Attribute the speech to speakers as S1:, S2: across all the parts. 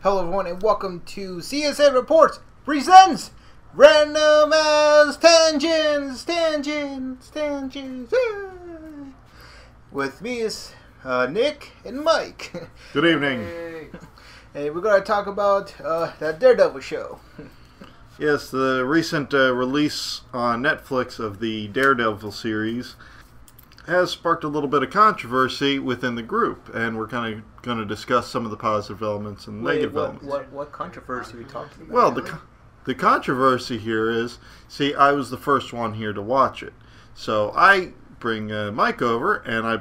S1: Hello everyone and welcome to C.S.N. Reports presents Random as Tangents. With me is Nick and Mike.
S2: Good evening.
S1: Hey, we're going to talk about that Daredevil show.
S2: Yes, the recent release on Netflix of the Daredevil series has sparked a little bit of controversy within the group, and we're kind of going to discuss some of the positive elements and negative elements.
S1: What controversy are we talking about?
S2: Well, the controversy here is, see, I was the first one here to watch it. So I bring Mike over, and I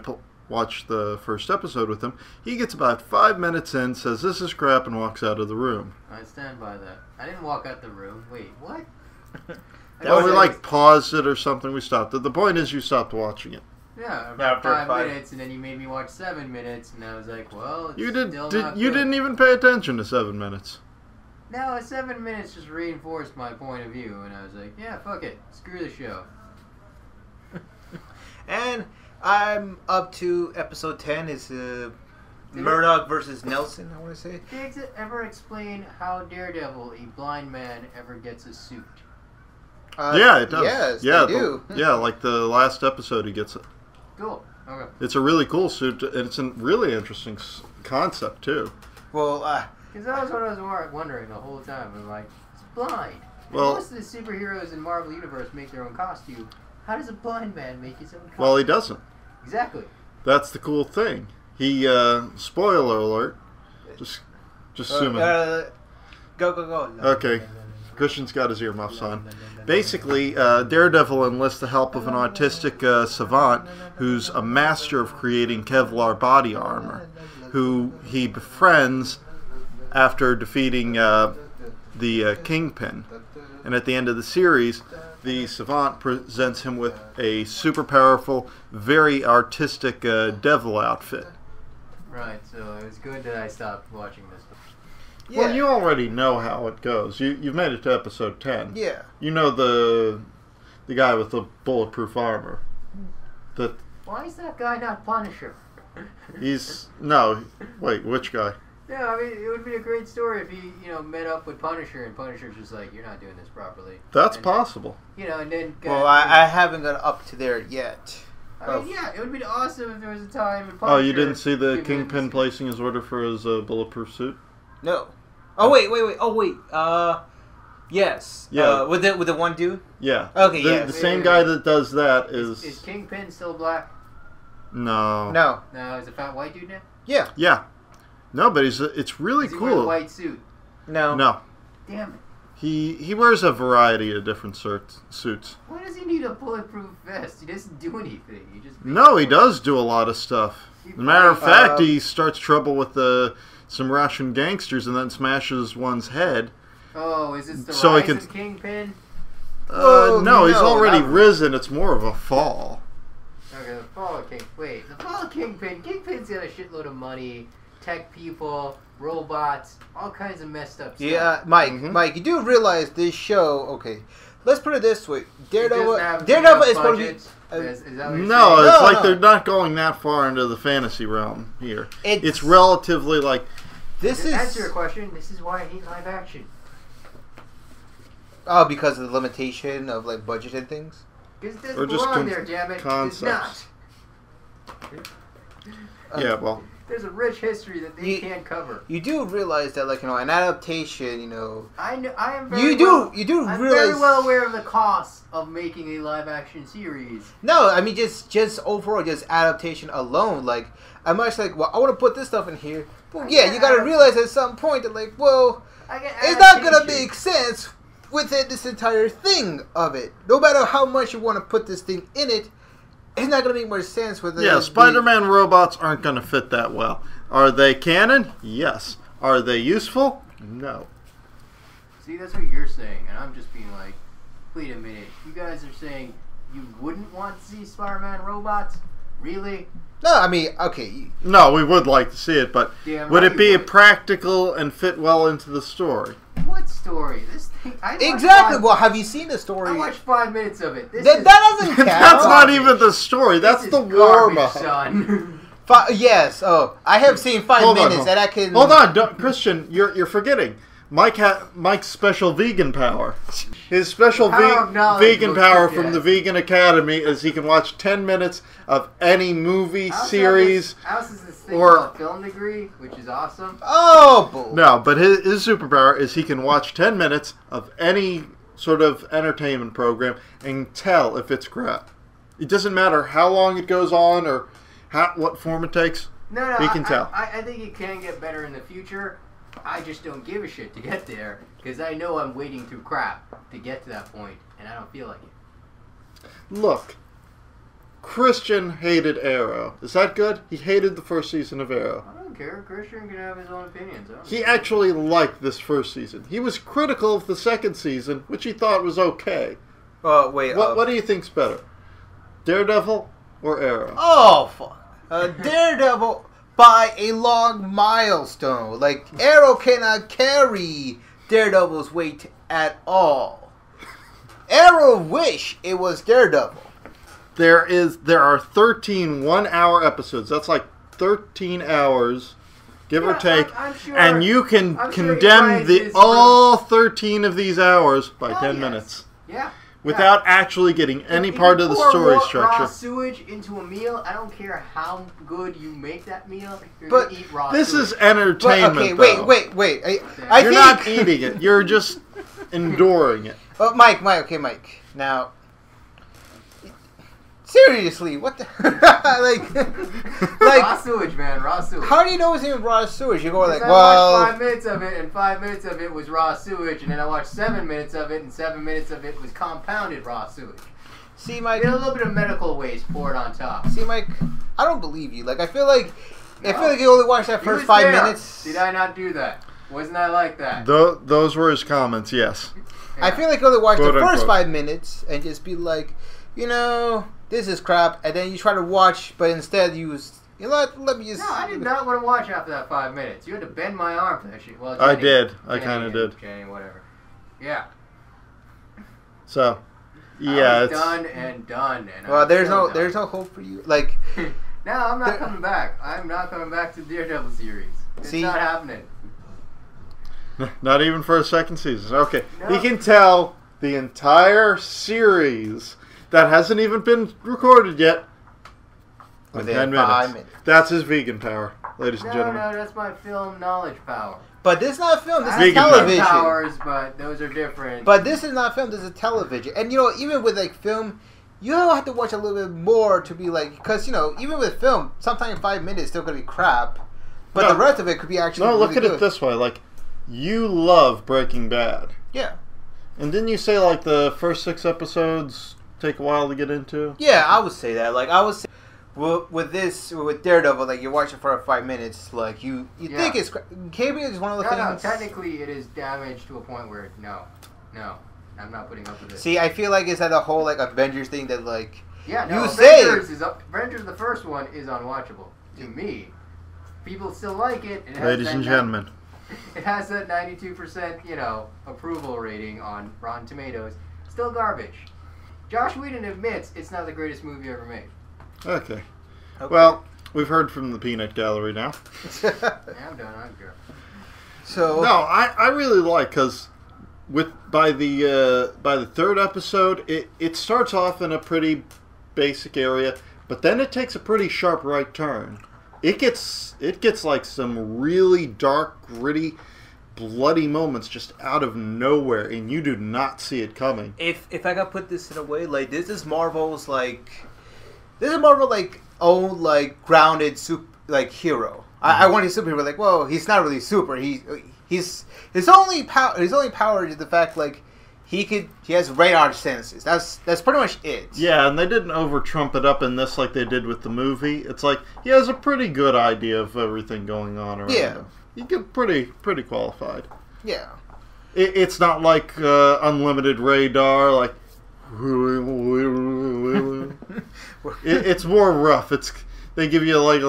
S2: watch the first episode with him. He gets about 5 minutes in, says this is crap, and walks out of the room.
S3: I stand by that. I didn't walk out the room. Wait, what?
S2: Well, we paused it or something. We stopped it. The point is you stopped watching it.
S3: Yeah, about five minutes, and then you made me watch 7 minutes, and I was like, well, it's
S2: you
S3: you
S2: didn't even pay attention to 7 minutes.
S3: No, 7 minutes just reinforced my point of view, and I was like, yeah, fuck it, screw the show.
S1: And I'm up to episode 10. Is Murdoch versus Nelson, I want to say.
S3: Did it ever explain how Daredevil, a blind man, ever gets a suit?
S2: Yeah, it does.
S1: Yes,
S2: yeah,
S1: they do.
S2: Yeah, like the last episode, he gets it.
S3: Cool. Okay.
S2: It's a really cool suit, and it's a really interesting concept too.
S1: Well,
S3: because that was what I was wondering the whole time. I'm like, it's blind.
S2: Well,
S3: most of the superheroes in Marvel Universe make their own costume. How does a blind man make his own costume?
S2: Well, he doesn't.
S3: Exactly.
S2: That's the cool thing. He, spoiler alert. Just zoom in.
S1: Go.
S2: Okay. Christian's got his earmuffs on. Basically, Daredevil enlists the help of an autistic savant who's a master of creating Kevlar body armor, who he befriends after defeating the Kingpin. And at the end of the series, the savant presents him with a super powerful, very artistic devil outfit.
S3: Right, so it was good that I stopped watching this.
S1: Yeah.
S2: Well, you already know how it goes. You've made it to episode 10.
S1: Yeah.
S2: You know the guy with the bulletproof armor.
S3: Why is that guy not Punisher?
S2: Wait, which guy?
S3: Yeah, I mean, it would be a great story if he, met up with Punisher, and Punisher's just like, you're not doing this properly.
S2: That's possible.
S3: And then...
S1: Well, I haven't got up to there yet.
S3: I mean, yeah, it would be awesome if there was a time when
S2: Punisher... Oh, you didn't see the Kingpin placing his order for his bulletproof suit?
S1: No. Oh, wait. Oh, wait. Yes.
S2: Yeah.
S1: With the one dude?
S2: Yeah.
S1: Okay, yeah.
S2: The same guy that does that is...
S3: Is Kingpin still black?
S2: No.
S1: No,
S3: is a fat white dude now?
S1: Yeah.
S2: Yeah. No, but it's really
S3: Does he
S2: cool.
S3: wear a white suit?
S2: No.
S3: Damn it.
S2: He wears a variety of different suits.
S3: Why does he need a bulletproof vest? He doesn't do anything.
S2: He does do a lot of stuff. As a matter of fact, he starts trouble with some Russian gangsters and then smashes one's head.
S3: Oh, is this the rise of Kingpin?
S2: No, he's already risen. It's more of a fall.
S3: Okay, the fall of Kingpin. Wait, the fall of Kingpin. Kingpin's got a shitload of money, tech people, robots, all kinds of messed up stuff.
S1: Yeah, Mike, you do realize this show, okay, let's put it this way. Daredevil is going to be...
S2: They're not going that far into the fantasy realm here. It's relatively like...
S3: To answer your question, this is why I hate live action.
S1: Oh, because of the limitation of budget and things?
S3: Because it doesn't belong there, damn it.
S2: Concepts.
S3: It's
S2: not. Yeah, well...
S3: There's a rich history that they can't cover.
S1: You do realize that, an adaptation,
S3: I'm
S1: very
S3: well aware of the cost of making a live-action series.
S1: No, I mean, just overall, just adaptation alone. I'm much well, I want to put this stuff in here. But yeah, you got to realize at some point that, it's not going to make sense within this entire thing of it. No matter how much you want to put this thing in it, it's not going to make more sense with it.
S2: Yeah, Spider-Man robots aren't going to fit that well. Are they canon? Yes. Are they useful? No.
S3: See, that's what you're saying, and I'm just being like, wait a minute. You guys are saying you wouldn't want to see Spider-Man robots? Really?
S1: No, I mean, okay.
S2: No, we would like to see it, but would it be practical and fit well into the story?
S3: What story? This thing.
S1: Exactly. Well, have you seen the story?
S3: I watched 5 minutes of it.
S1: That doesn't count.
S2: That's not even the story. That's the warm-up.
S1: Yes. Oh, I have seen 5 minutes, and I can.
S2: Hold on, Christian. You're forgetting. Mike's special vegan power. His special vegan power from the Vegan Academy is he can watch 10 minutes of any movie, series,
S3: or film degree, which is awesome.
S1: Oh, boy.
S2: No, but his superpower is he can watch 10 minutes of any sort of entertainment program and tell if it's crap. It doesn't matter how long it goes on or what form it takes.
S3: No,
S2: he can tell.
S3: I think it can get better in the future. I just don't give a shit to get there because I know I'm wading through crap to get to that point, and I don't feel like it.
S2: Look, Christian hated Arrow. Is that good? He hated the first season of Arrow.
S3: I don't care. Christian can have his own opinions.
S2: He actually liked this first season. He was critical of the second season, which he thought was okay.
S1: Wait.
S2: What do you think's better, Daredevil or Arrow?
S1: Oh, fuck. Daredevil by a long milestone. Like, Arrow cannot carry Daredevil's weight at all. Arrow wish it was Daredevil.
S2: There are 13 one-hour episodes. That's like 13 hours, give or take. I'm sure, and you can condemn all 13 of these hours by 10 minutes.
S3: Yeah.
S2: Without actually getting any part of the story structure.
S3: Raw sewage into a meal. I don't care how good you make that meal. You're going to eat raw sewage.
S2: This is entertainment.
S1: Okay,
S2: though.
S1: wait.
S2: You're not eating it. You're just enduring it.
S1: Mike. Now, seriously, what the
S3: raw sewage, man, raw sewage.
S1: How do you know it's even raw sewage? You go like,
S3: I watched 5 minutes of it, and 5 minutes of it was raw sewage, and then I watched 7 minutes of it, and 7 minutes of it was compounded raw sewage.
S1: See, Mike,
S3: a little bit of medical waste poured on top.
S1: See, Mike, I don't believe you. Like, I feel like you only watched that first 5 minutes.
S3: Did I not do that? Wasn't I like that?
S2: Those were his comments. Yes.
S1: Yeah. I feel like you only watched the first 5 minutes and just be like, this is crap, and then you try to watch, but instead let me just...
S3: No, I did not want to watch after that 5 minutes. You had to bend my arm for that shit. Well,
S2: Jenny, I did. I kind of did.
S3: Jenny, whatever. Yeah.
S2: So, yeah,
S3: it's done and done. And
S1: well, there's no hope for you. Like,
S3: no, I'm not coming back. I'm not coming back to the Daredevil series. It's not happening.
S2: Not even for a second season. Okay, no. He can tell the entire series that hasn't even been recorded yet.
S1: Within
S2: 10 minutes. That's his vegan power, ladies and gentlemen.
S3: No, that's my film knowledge power.
S1: But this is not film. This is television.
S3: Powers, but those are different.
S1: But this is not film. This is television. And even with like film, you don't have to watch a little bit more to be like, because even with film, sometimes 5 minutes is still gonna be crap. But the rest of it could be actually.
S2: No, look
S1: really
S2: at it this way. Like, you love Breaking Bad.
S1: Yeah.
S2: And didn't you say like the first 6 episodes take a while to get into?
S1: Yeah, I would say that. Like, I would say with Daredevil, like, you watch it for 5 minutes, like, you think it's... Maybe it's one of the things...
S3: No, technically it is damaged to a point where, no, I'm not putting up with it.
S1: See, I feel like it's that the whole, like, Avengers thing that, like...
S3: Yeah, no, Avengers, the first one, is unwatchable. To me. People still like it.
S2: Ladies and gentlemen.
S3: It has that 92%, approval rating on Rotten Tomatoes. Still garbage. Josh Whedon admits it's not the greatest movie ever made.
S2: Okay. Well, we've heard from the peanut gallery now.
S3: Yeah, I'm done. I don't care.
S1: So
S2: no, I really like, because by the third episode, it starts off in a pretty basic area, but then it takes a pretty sharp right turn. It gets like some really dark, gritty, bloody moments just out of nowhere, and you do not see it coming.
S1: If I could put this in a way, like, this is Marvel's own, like, grounded hero. I want a superhero, like, well, he's not really super. His only power is the fact, like, he has radar senses. That's pretty much it.
S2: Yeah, and they didn't over trump it up in this like they did with the movie. It's like he has a pretty good idea of everything going on around him. You get pretty qualified.
S1: Yeah.
S2: It's not like unlimited radar, like... it's more rough. They give you like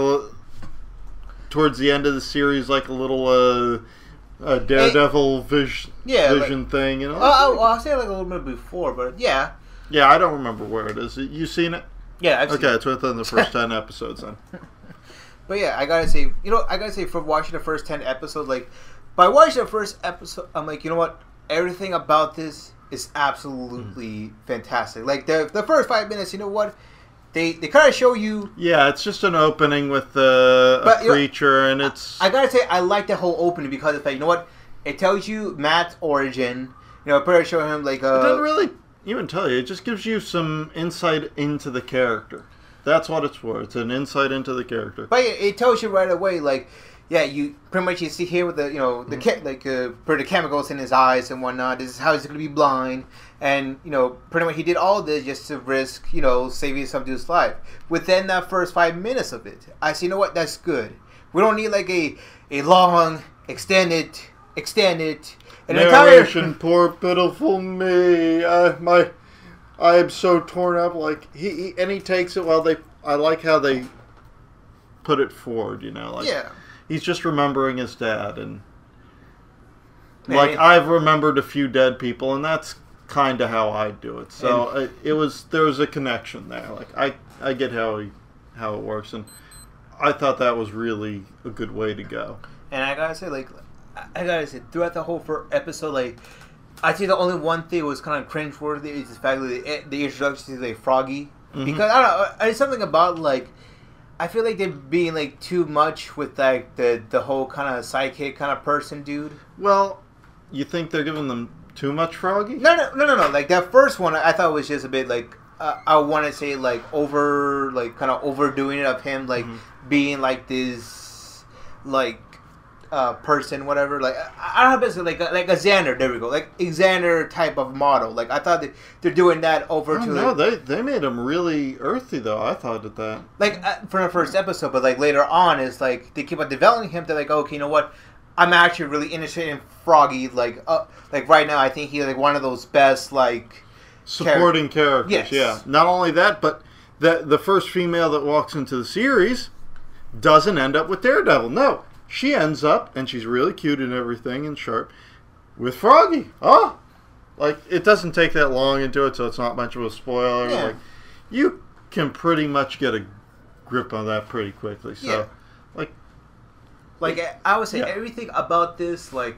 S2: towards the end of the series, like a little Daredevil vision thing.
S1: I'll say like a little bit before, but yeah.
S2: Yeah, I don't remember where it is. You seen it?
S1: Yeah, I've seen it.
S2: Okay, it's within the first 10 episodes then.
S1: But yeah, I gotta say, from watching the first 10 episodes, like, by watching the first episode, I'm like, you know what? Everything about this is absolutely fantastic. Like, the first 5 minutes, you know what? They kind of show you...
S2: Yeah, it's just an opening with a creature, and it's...
S1: I gotta say, I like the whole opening because it's like, you know what? It tells you Matt's origin. You know, pretty show him, like...
S2: It doesn't really even tell you. It just gives you some insight into the character. That's what it's for. It's an insight into the character.
S1: But it tells you right away, like, yeah, you pretty much you see here with the, you know, the the chemicals in his eyes and whatnot. This is how he's going to be blind, and you know, pretty much he did all this just to risk, you know, saving some dude's life. Within that first 5 minutes of it, I see, you know what, that's good. We don't need like a long extended
S2: narration. Poor pitiful me. I am so torn up. Like he takes it while I like how they put it forward. You know, like he's just remembering his dad, and like I've remembered a few dead people, and that's kind of how I do it. So there was a connection there. Like I get how it works, and I thought that was really a good way to go.
S1: And I gotta say, throughout the whole first episode, like. I think the only one thing that was kind of cringeworthy is the fact that the introduction to like Froggy, because I don't know, it's something about like I feel like they're being like too much with like the whole kind of sidekick kind of person dude.
S2: Well, you think they're giving them too much Froggy?
S1: No. Like that first one, I thought was just a bit like I want to say like kind of overdoing it of him like being like this like. Person, whatever. Like I don't know, basically like a Xander. There we go. Like a Xander type of model. Like I thought they're doing that over to.
S2: No, they made him really earthy though. I thought that.
S1: Like for the first episode, but like later on, is like they keep on developing him. They're like, okay, you know what? I'm actually really interested in Froggy. Like right now, I think he's like one of those best like
S2: supporting characters.
S1: Yes.
S2: Yeah. Not only that, but the first female that walks into the series doesn't end up with Daredevil. No. She ends up, and she's really cute and everything and sharp, with Froggy. Oh! Like, it doesn't take that long into it, so it's not much of a spoiler.
S1: Yeah.
S2: Like, you can pretty much get a grip on that pretty quickly. So,
S1: like I would say everything about this, like,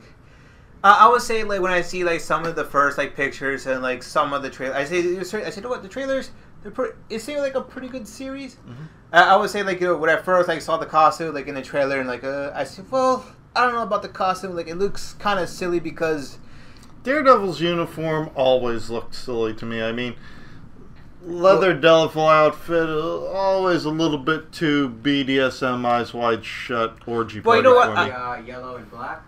S1: I would say, like, when I see, like, some of the first, like, pictures and, like, some of the trailers, I say, you know what, the trailers, it seemed like a pretty good series. I would say, like, you know, when I first, like, saw the costume, like, in the trailer, and, like, I said, well, I don't know about the costume. Like, it looks kind of silly because...
S2: Daredevil's uniform always looked silly to me. I mean, leather devil outfit, always a little bit too BDSM, eyes wide shut, orgy party.
S1: Well, you know what?
S3: Yellow and black?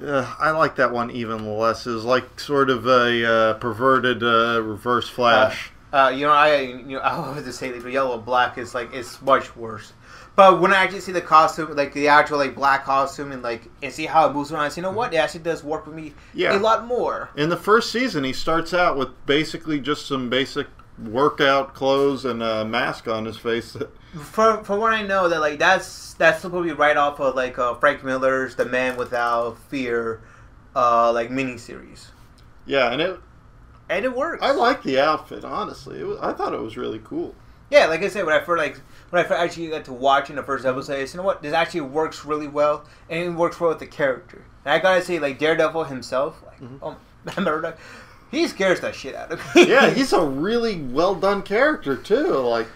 S2: I like that one even less. It's like sort of a perverted reverse Flash.
S1: I would just say that yellow and black is like it's much worse. But when I actually see the costume, like the actual like black costume, and see how it moves around, I say, you know what? It actually does work for me a lot more.
S2: In the first season, he starts out with basically just some basic workout clothes and a mask on his face.
S1: From what I know, that like that's probably right off of like Frank Miller's The Man Without Fear, like miniseries.
S2: Yeah, and it
S1: works.
S2: I like the outfit, honestly. I thought it was really cool.
S1: Yeah, like I said, when I first actually got to watching the first episode, I said, you know what, this actually works really well, and it works well with the character. And I gotta say, like Daredevil himself, like, he scares that shit out of me.
S2: Yeah, he's a really well done character too. Like,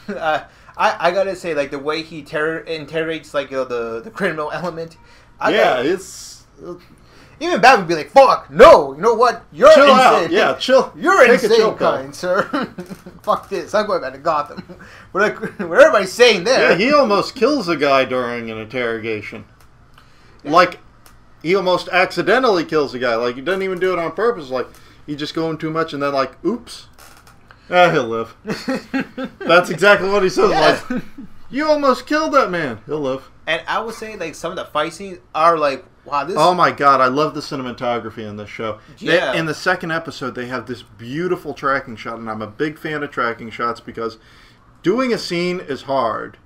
S1: I gotta say, like the way he interrogates, like the criminal element.
S2: It's.
S1: Even Batman would be like, fuck, no, you know what? You're
S2: chill
S1: insane.
S2: Out. Yeah, chill.
S1: You're insane, kind sir. Fuck this. I'm going back to Gotham. What everybody's saying there.
S2: Yeah, he almost kills a guy during an interrogation. Yeah. Like, he almost accidentally kills a guy. Like, he doesn't even do it on purpose. Like, he's just going too much and then like, oops. He'll live. That's exactly what he says. Yeah. Like, you almost killed that man. He'll live.
S1: And I would say, like, some of the fight scenes are like, wow, this...
S2: Oh my god, I love the cinematography in this show.
S1: Yeah.
S2: In the second episode, they have this beautiful tracking shot, and I'm a big fan of tracking shots because doing a scene is hard.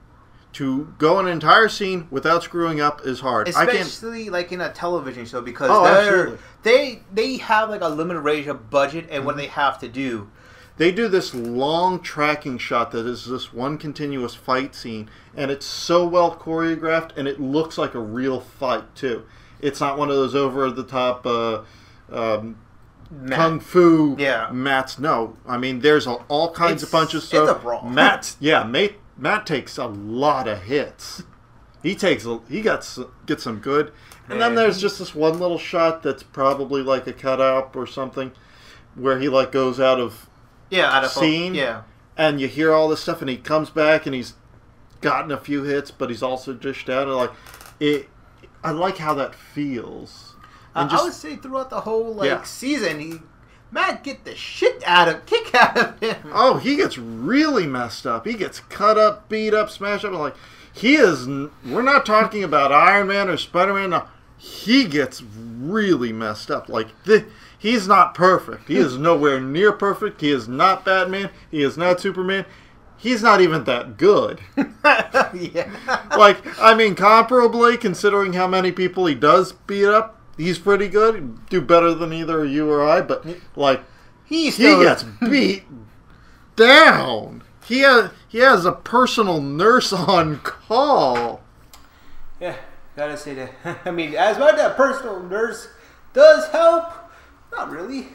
S2: To go an entire scene without screwing up is hard.
S1: Especially, like, in a television show because
S2: absolutely.
S1: they have, like, a limited range of budget and what they have to do.
S2: They do this long tracking shot that is this one continuous fight scene, and it's so well choreographed, and it looks like a real fight too. It's not one of those over the top kung fu mats. No, I mean there's all kinds of punches. So
S1: it's a brawl.
S2: Matt takes a lot of hits. He gets some good, and then there's just this one little shot that's probably like a cutout or something, where he like goes out of scene, and you hear all this stuff, and he comes back and he's gotten a few hits, but he's also dished out. And like I like how that feels. And
S1: I would say throughout the whole season, Matt get the kick out of him.
S2: Oh, he gets really messed up. He gets cut up, beat up, smashed up. And like we're not talking about Iron Man or Spider-Man. No, he gets really messed up. Like he's not perfect. He is nowhere near perfect. He is not Batman. He is not Superman. He's not even that good. Like, I mean, comparably, considering how many people he does beat up, he's pretty good. He'd do better than either you or I, but, like, he gets beat down. He has a personal nurse on call.
S1: Yeah, gotta say that. I mean, as much as that personal nurse does help, not really.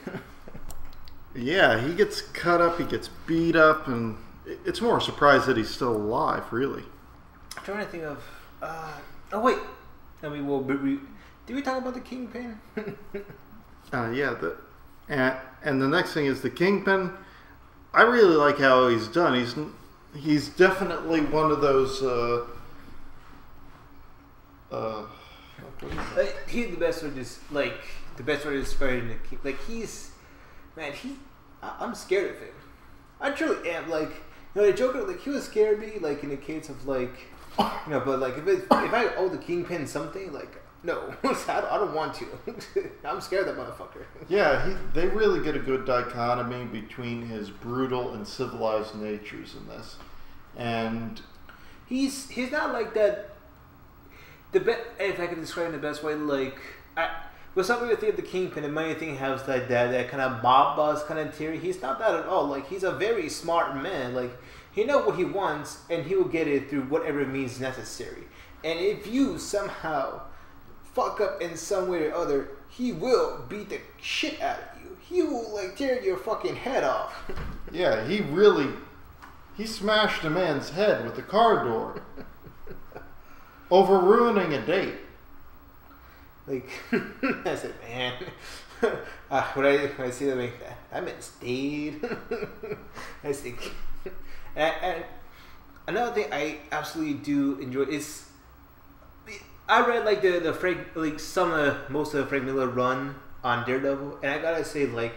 S2: Yeah, he gets cut up, he gets beat up, and it's more a surprise that he's still alive, really.
S1: I'm trying to think of... oh, wait. I mean, did we talk about the Kingpin?
S2: Yeah. And the next thing is the Kingpin. I really like how he's done. He's definitely one of those...
S1: he's the best way to like the best way to describe him. Like I'm scared of him. I truly am. Like, the Joker, like, he was scared of me, like, in the case of, like, but, like, if I owe the Kingpin something, like, no, I don't want to. I'm scared of that motherfucker.
S2: Yeah, they really get a good dichotomy between his brutal and civilized natures in this. And
S1: he's not like that. If I could describe him the best way, like, with some people think of the Kingpin, and many think has that kind of mob boss kind of theory. He's not that at all. Like, he's a very smart man. Like, he knows what he wants, and he will get it through whatever means necessary. And if you somehow fuck up in some way or other, he will beat the shit out of you. He will, like, tear your fucking head off.
S2: Yeah, he smashed a man's head with the car door over ruining a date.
S1: Like, I said, man, when I see that, like, that man stayed. I think, and another thing I absolutely do enjoy is, I read like the Frank, like most of the Frank Miller run on Daredevil, and I gotta say, like,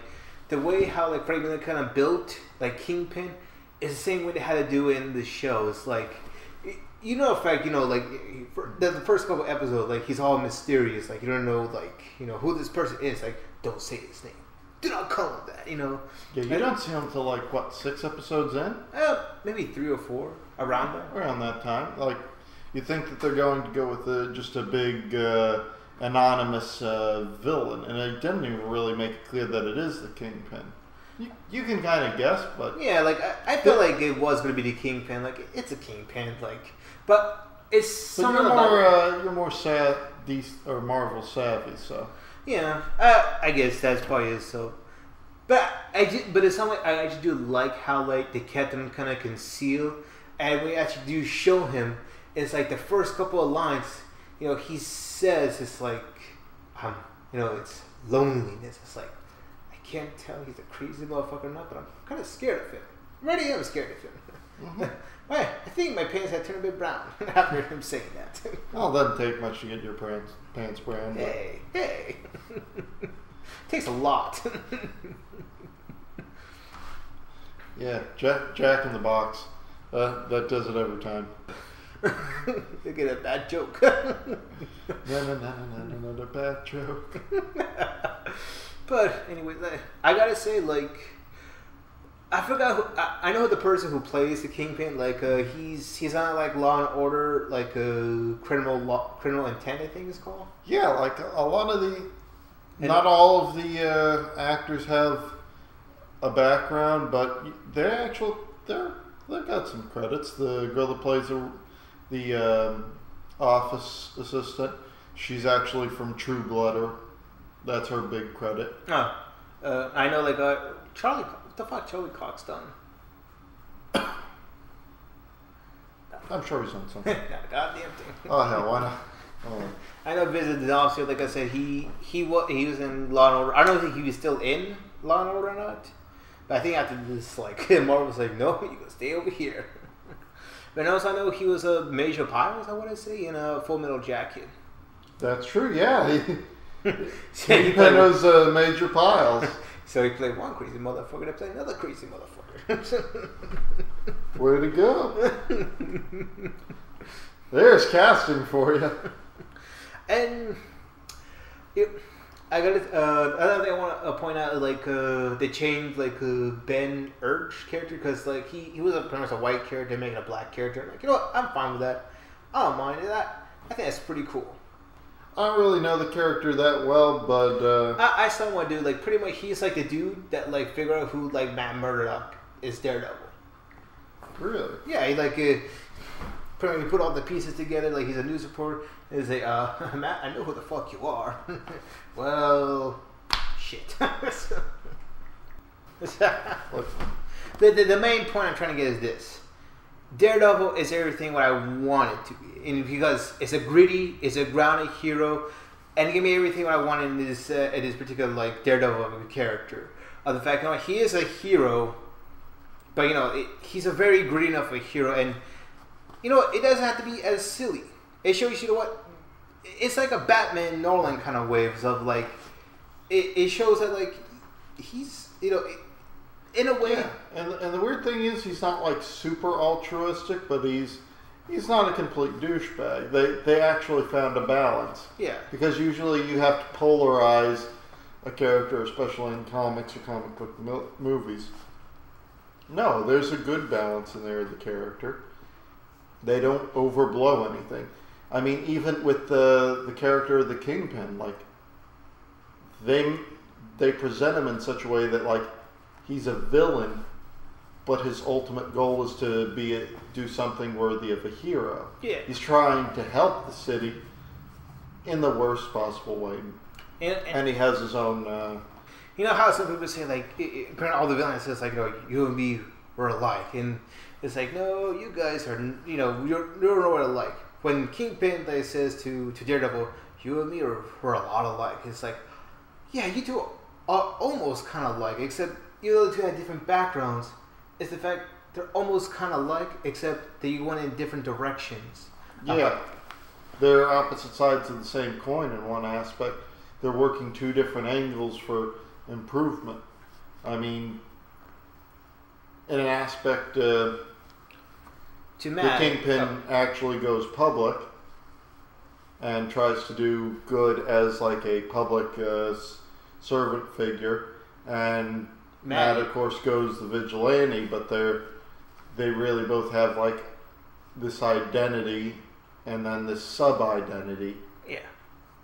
S1: the way how like Frank Miller kind of built like Kingpin is the same way they had to do it in the show. It's like, you know, Frank, you know, like, the first couple episodes, like, he's all mysterious. Like, you don't know, like, you know, who this person is. Like, don't say his name. Do not call him that, you know.
S2: Yeah, you don't see him until, like, what, 6 episodes in?
S1: Maybe 3 or 4, around that.
S2: Around that time. Like, you think that they're going to go with just a big, anonymous villain. And they didn't even really make it clear that it is the Kingpin. You can kind of guess, but...
S1: Yeah, like, I feel like it was going to be the Kingpin. Like, it's a Kingpin, like... But it's something
S2: about... you're more or Marvel savvy, so...
S1: Yeah, I guess that's probably it, so... But it's something I actually do like how, like, they kept him kind of concealed. And we actually do show him, it's like the first couple of lines, you know, he says it's like, you know, it's loneliness. It's like, I can't tell he's a crazy motherfucker or not, but I'm kind of scared of him. I really am scared of him. Mm-hmm. I think my pants had turned a bit brown after him saying that.
S2: Well, it doesn't take much to get your pants brown.
S1: Hey. Takes a lot.
S2: Yeah, Jack in the Box. That does it every time.
S1: You get a bad joke.
S2: Another bad joke.
S1: But anyway, I gotta say, like, I forgot. I know the person who plays the Kingpin. Like, he's on like Law and Order, like Criminal Intent, I think it's called.
S2: Yeah, like a lot of not all of the actors have a background, but they've got some credits. The girl that plays the office assistant, she's actually from True Blood. That's her big credit.
S1: I know, like, Charlie. What the fuck Charlie Cox done?
S2: I'm sure he's done something.
S1: Goddamn thing.
S2: Oh hell, why not? Oh.
S1: I know Visit the Officer. Like I said, he was in Law and Order. I don't think he was still in Law and Order or not. But I think after this, like, Marvel was like, no, you can stay over here. But also, I know he was a major pilot, I want to say, in a Full Metal Jacket.
S2: That's true, yeah. He was Major Piles.
S1: So he played one crazy motherfucker, they played another crazy motherfucker.
S2: Way to go. There's casting for you.
S1: And I got another thing I want to point out, like, they changed, like, Ben Urge character, because, like, he was pretty much a white character making a black character. Like, you know what, I'm fine with that. I don't mind that. I think that's pretty cool.
S2: I don't really know the character that well, but
S1: I saw one dude, like, pretty much he's like the dude that, like, figure out who, like, Matt Murdock is Daredevil.
S2: Really?
S1: Yeah, he, like, pretty much put all the pieces together, like, he's a news reporter, and he's like, Matt, I know who the fuck you are. Well, shit. The main point I'm trying to get is this. Daredevil is everything what I want it to be, and because it's a gritty, it's a grounded hero, and it gave me everything what I wanted in this particular, like, Daredevil character. The fact that he is a hero, but he's a very gritty enough a hero, and it doesn't have to be as silly. It shows you know what, it's like a Batman Nolan kind of waves of, like, it shows that, like, he's in a way.
S2: Yeah. And the weird thing is, he's not, like, super altruistic, but he's not a complete douchebag. They actually found a balance.
S1: Yeah.
S2: Because usually you have to polarize a character, especially in comics or comic book movies. No, there's a good balance in there of the character. They don't overblow anything. I mean, even with the character of the Kingpin, like, they present him in such a way that, like, he's a villain, but his ultimate goal is to do something worthy of a hero.
S1: Yeah.
S2: He's trying to help the city in the worst possible way. And he has his own...
S1: you know how some people say, like, all the villains says, like, you and me, we're alike. And it's like, no, you guys are, you're nowhere alike. When Kingpin says to Daredevil, you and me we're a lot alike. It's like, yeah, you two are almost kind of alike, except you two have different backgrounds. It's the fact they're almost kind of alike, except that you went in different directions.
S2: Yeah, they're opposite sides of the same coin in one aspect. They're working two different angles for improvement. I mean, in an aspect, the Kingpin actually goes public and tries to do good as, like, a public servant figure, and Matt, of course, goes the vigilante, but they really both have, like, this identity and then this sub-identity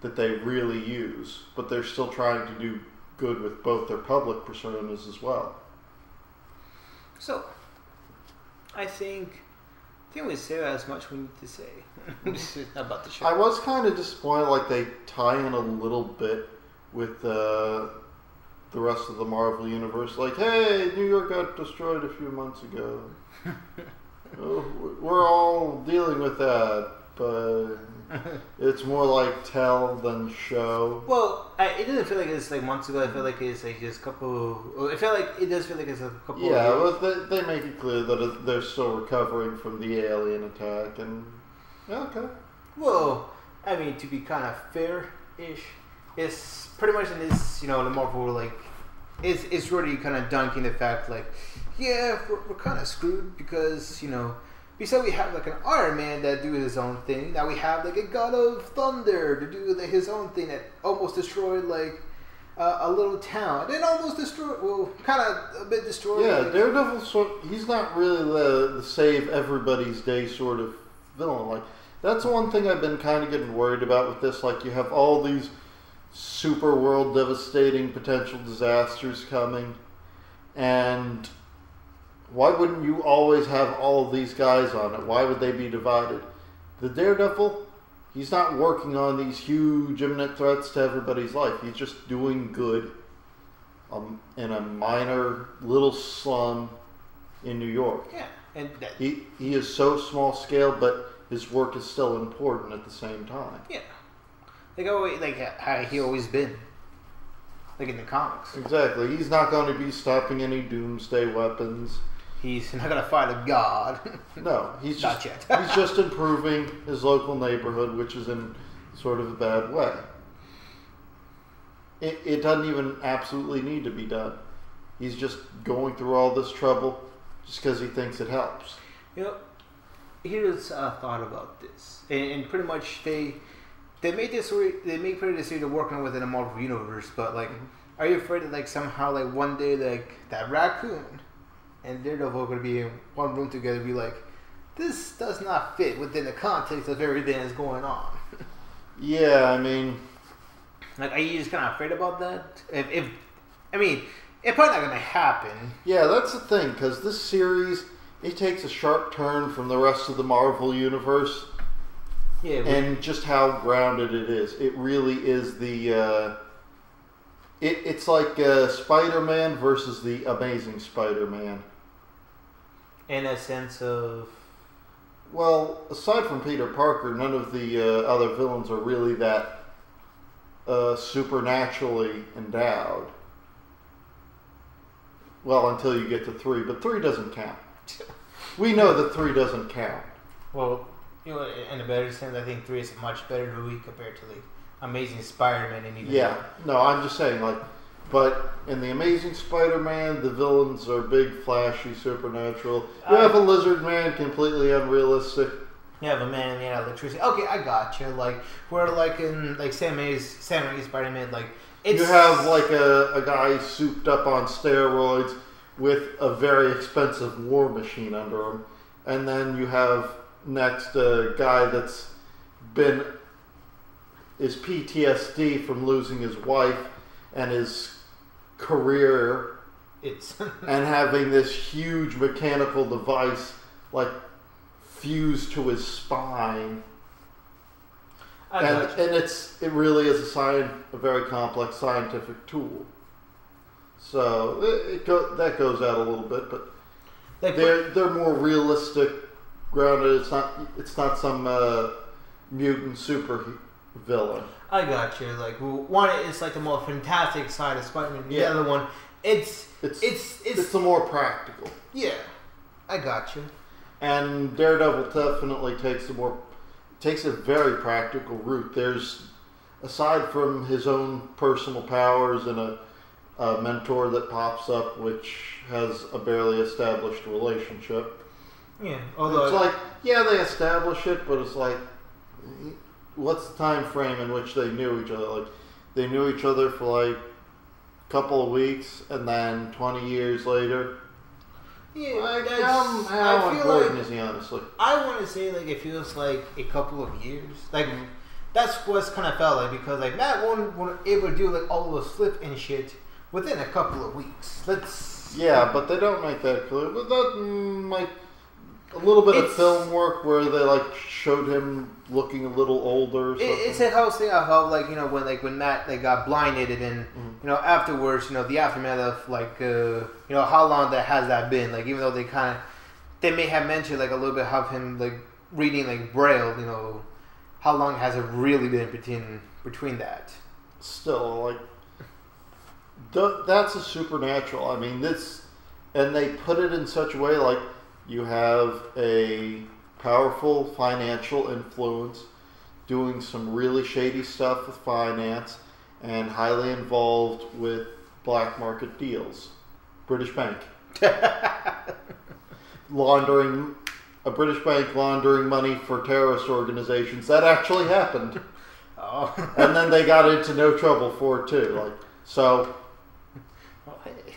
S2: that they really use, but they're still trying to do good with both their public personas as well.
S1: So, I think we say as much we need to say about the show.
S2: I was kind of disappointed, like, they tie in a little bit with the rest of the Marvel Universe. Like, hey, New York got destroyed a few months ago. We're all dealing with that, but it's more like tell than show.
S1: Well, it doesn't feel like it's like months ago. I feel like it's like just a couple. I feel like it does feel like it's a couple.
S2: Yeah, well, they make it clear that they're still recovering from the alien attack, and okay.
S1: Well, I mean, to be kind of fair-ish, it's pretty much in this, the Marvel, like, it's really kind of dunking the fact, like, yeah, we're kind of screwed because, besides we have, like, an Iron Man that do his own thing, now we have, like, a God of Thunder to do, like, his own thing that almost destroyed, like, a little town. Then almost destroyed, well, kind of a bit destroyed.
S2: Yeah,
S1: like,
S2: Daredevil, he's not really the save everybody's day sort of villain. Like, that's one thing I've been kind of getting worried about with this. Like, you have all these super world devastating potential disasters coming, And why wouldn't you always have all of these guys on it? Why would they be divided? The Daredevil, he's not working on these huge imminent threats to everybody's life. He's just doing good in a minor little slum in New York.
S1: Yeah. And
S2: he is so small scale, but his work is still important at the same time.
S1: Yeah. Like how he always been. Like in the comics.
S2: Exactly. He's not going to be stopping any doomsday weapons.
S1: He's not going to fight a god.
S2: No, he's
S1: not
S2: just,
S1: yet.
S2: he's just improving his local neighborhood, which is in sort of a bad way. It doesn't even absolutely need to be done. He's just going through all this trouble just because he thinks it helps.
S1: You know, here's a thought about this. And pretty much they made this story, they make pretty this story working within a Marvel universe, but like, are you afraid that like somehow like one day like that raccoon and Daredevil are going to be in one room together and be like, this does not fit within the context of everything that's going on?
S2: Yeah, I mean,
S1: like, are you just kind of afraid about that? I mean, it's probably not going to happen.
S2: Yeah, that's the thing, because this series, it takes a sharp turn from the rest of the Marvel universe.
S1: Yeah,
S2: and just how grounded it is. It really is the... It's like Spider-Man versus the Amazing Spider-Man.
S1: In a sense of...
S2: Well, aside from Peter Parker, none of the other villains are really that supernaturally endowed. Well, until you get to 3, but 3 doesn't count. We know that 3 doesn't count.
S1: Well, you know, in a better sense, I think 3 is a much better movie compared to the Amazing Spider-Man. And even
S2: yeah, no, I'm just saying, like, but in the Amazing Spider-Man, the villains are big, flashy, supernatural. You have a lizard man, completely unrealistic.
S1: You have a man made out of electricity. Okay, I got you. Like, where like in like Sam Raimi's Spider-Man, like it's...
S2: You have like a guy souped up on steroids with a very expensive war machine under him, and then you have next a guy that's is PTSD from losing his wife and his career, and having this huge mechanical device like fused to his spine, and it really is a very complex scientific tool. So that goes out a little bit, but they're more realistic, grounded. It's not some mutant super villain.
S1: I got you. Like one is like the more fantastic side of Spider-Man. The other one, it's
S2: the more practical.
S1: Yeah, I got you.
S2: And Daredevil definitely takes a very practical route. There's, aside from his own personal powers and a mentor that pops up, which has a barely established relationship.
S1: Yeah, although
S2: it's like, yeah, they establish it, but it's like, what's the time frame in which they knew each other? Like, they knew each other for like a couple of weeks, and then 20 years later.
S1: Yeah,
S2: like, how important is he, honestly?
S1: I want to say like it feels like a couple of years. Like that's what's kind of felt like, because like Matt wasn't able to do like all of the slip and shit within a couple of weeks.
S2: Yeah, but they don't make that clear. But that like a little bit of film work where they like showed him looking a little older. Or something.
S1: It's a whole thing of how like when Matt got blinded, and then afterwards the aftermath of like how long has that been, like even though they may have mentioned like a little bit of him like reading like Braille, how long has it really been between that?
S2: Still, like that's a supernatural. I mean, and they put it in such a way like you have a powerful financial influence doing some really shady stuff with finance and highly involved with black market deals. British bank. A British bank laundering money for terrorist organizations. That actually happened.
S1: Oh.
S2: And then they got into no trouble for it too. Like, so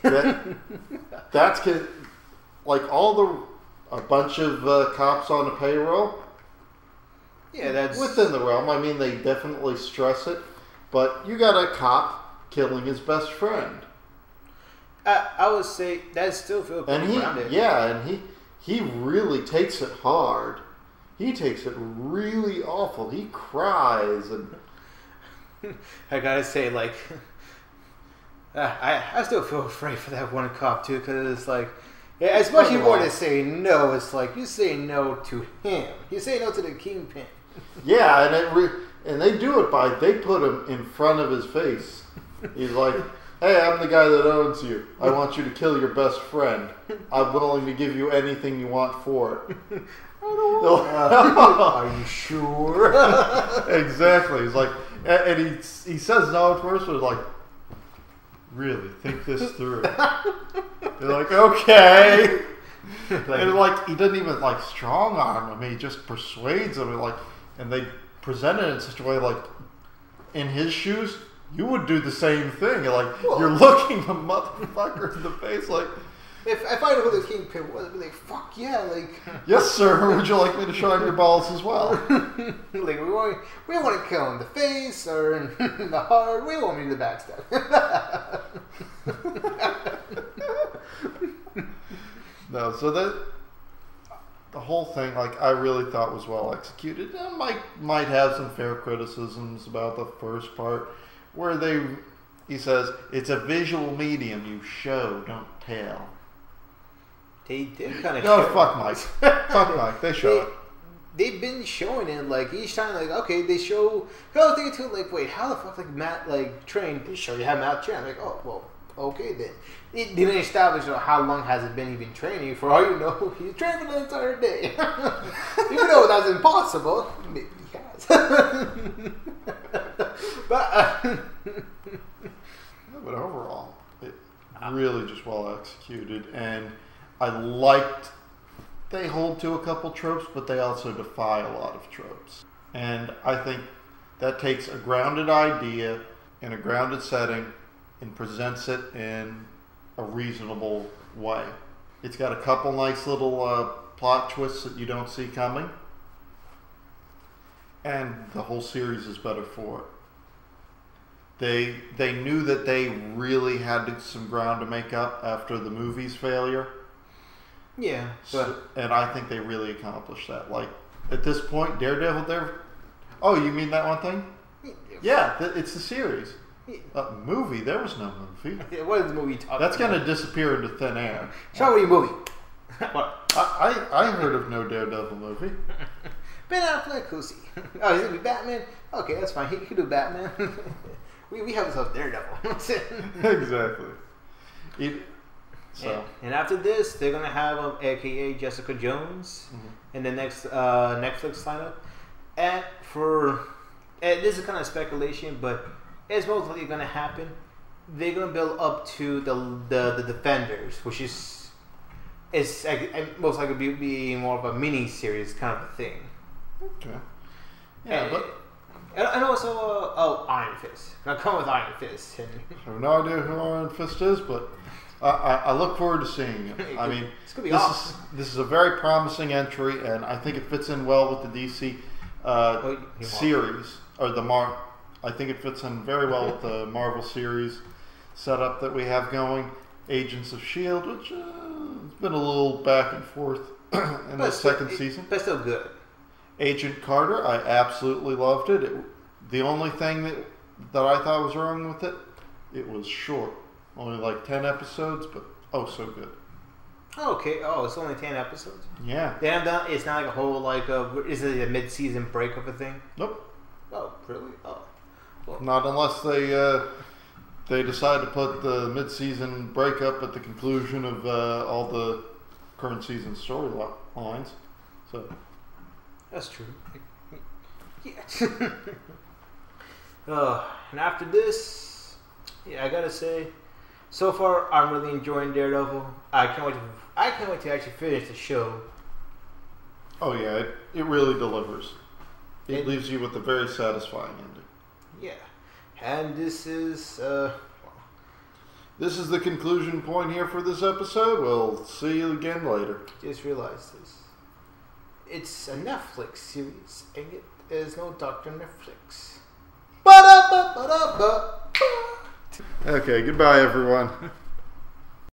S2: that's like a bunch of cops on a payroll.
S1: Yeah, that's
S2: within the realm. I mean, they definitely stress it, but you got a cop killing his best friend.
S1: I would say that still feels pretty grounded.
S2: Yeah, and he really takes it hard. He takes it really awful. He cries and
S1: I gotta say, like, I still feel afraid for that one cop too, because it's like, as much as you want to say no, it's like you say no to him. You say no to the kingpin.
S2: Yeah, and they do it by they put him in front of his face. He's like, "Hey, I'm the guy that owns you. I want you to kill your best friend. I'm willing to give you anything you want for it."
S1: Are you sure?
S2: Exactly. He's like, and he says no at first, but like, really think this through. They're like, okay. And like he doesn't even like strong arm him. He just persuades him. And they present it in such a way like, in his shoes, you would do the same thing. You're looking a motherfucker in the face like.
S1: If I know who the kingpin was, I'd be like, fuck yeah, like...
S2: Yes, sir. Would you like me to show him your balls as well?
S1: Like, we don't want to kill him in the face or in the heart. We don't want me to backstab.
S2: No, so the whole thing, like, I really thought was well executed. I might have some fair criticisms about the first part, where he says, it's a visual medium, you show, don't tell.
S1: They did kind of
S2: No, fuck Mike. Fuck Mike. They show it.
S1: They've been showing it, like, each time, like, okay, they show... I was thinking, too, like, wait, how the fuck, like, Matt, like, trained? They show you how Matt trained. I'm like, oh, well, okay, then. They didn't establish how long has it been even training. For all you know, he's trained for the entire day. Even though that's impossible, maybe he has.
S2: But overall, it really just well executed, and I liked they hold to a couple tropes, but they also defy a lot of tropes. And I think that takes a grounded idea in a grounded setting and presents it in a reasonable way. It's got a couple nice little plot twists that you don't see coming, and the whole series is better for it. They knew that they really had some ground to make up after the movie's failure.
S1: Yeah.
S2: And I think they really accomplished that. Like, at this point, Daredevil, oh, you mean that one thing? Yeah, it's the series. Movie, there was no movie.
S1: What is the movie talking
S2: That's going to disappear into thin air.
S1: Show me a movie.
S2: What? I heard of no Daredevil movie.
S1: Ben Affleck, who's he? Oh, he's going to be Batman? Okay, that's fine. He can do Batman. We have ourselves Daredevil.
S2: Exactly.
S1: And after this, they're gonna have AKA Jessica Jones in the next Netflix lineup. And this is kind of speculation, but it's most likely gonna happen. They're gonna build up to the Defenders, which is most likely be more of a mini series kind of a thing.
S2: Okay. Yeah,
S1: and also Iron Fist. Now come with Iron Fist.
S2: I have no idea who Iron Fist is, but I look forward to seeing it. I mean,
S1: it's gonna be awesome.
S2: This is a very promising entry, and I think it fits in well with the DC series or I think it fits in very well with the Marvel series setup that we have going. Agents of S.H.I.E.L.D., which has been a little back and forth in the second season,
S1: but still good.
S2: Agent Carter, I absolutely loved it. The only thing that I thought was wrong with it was short. Only like 10 episodes, but oh so good.
S1: Okay, it's only 10 episodes?
S2: Yeah.
S1: It's not like a whole, is it a mid-season break of a thing?
S2: Nope.
S1: Oh, really? Oh. Well.
S2: Not unless they decide to put the mid-season breakup at the conclusion of all the current season storylines. So...
S1: That's true. Yeah. And after this, I gotta say, so far I'm really enjoying Daredevil. I can't wait to actually finish the show.
S2: Oh yeah, it really delivers. It leaves you with a very satisfying ending.
S1: Yeah, and this is
S2: this is the conclusion point here for this episode. We'll see you again later.
S1: Just realized this. It's a Netflix series, and it is no Dr. Netflix.
S2: Okay, goodbye everyone.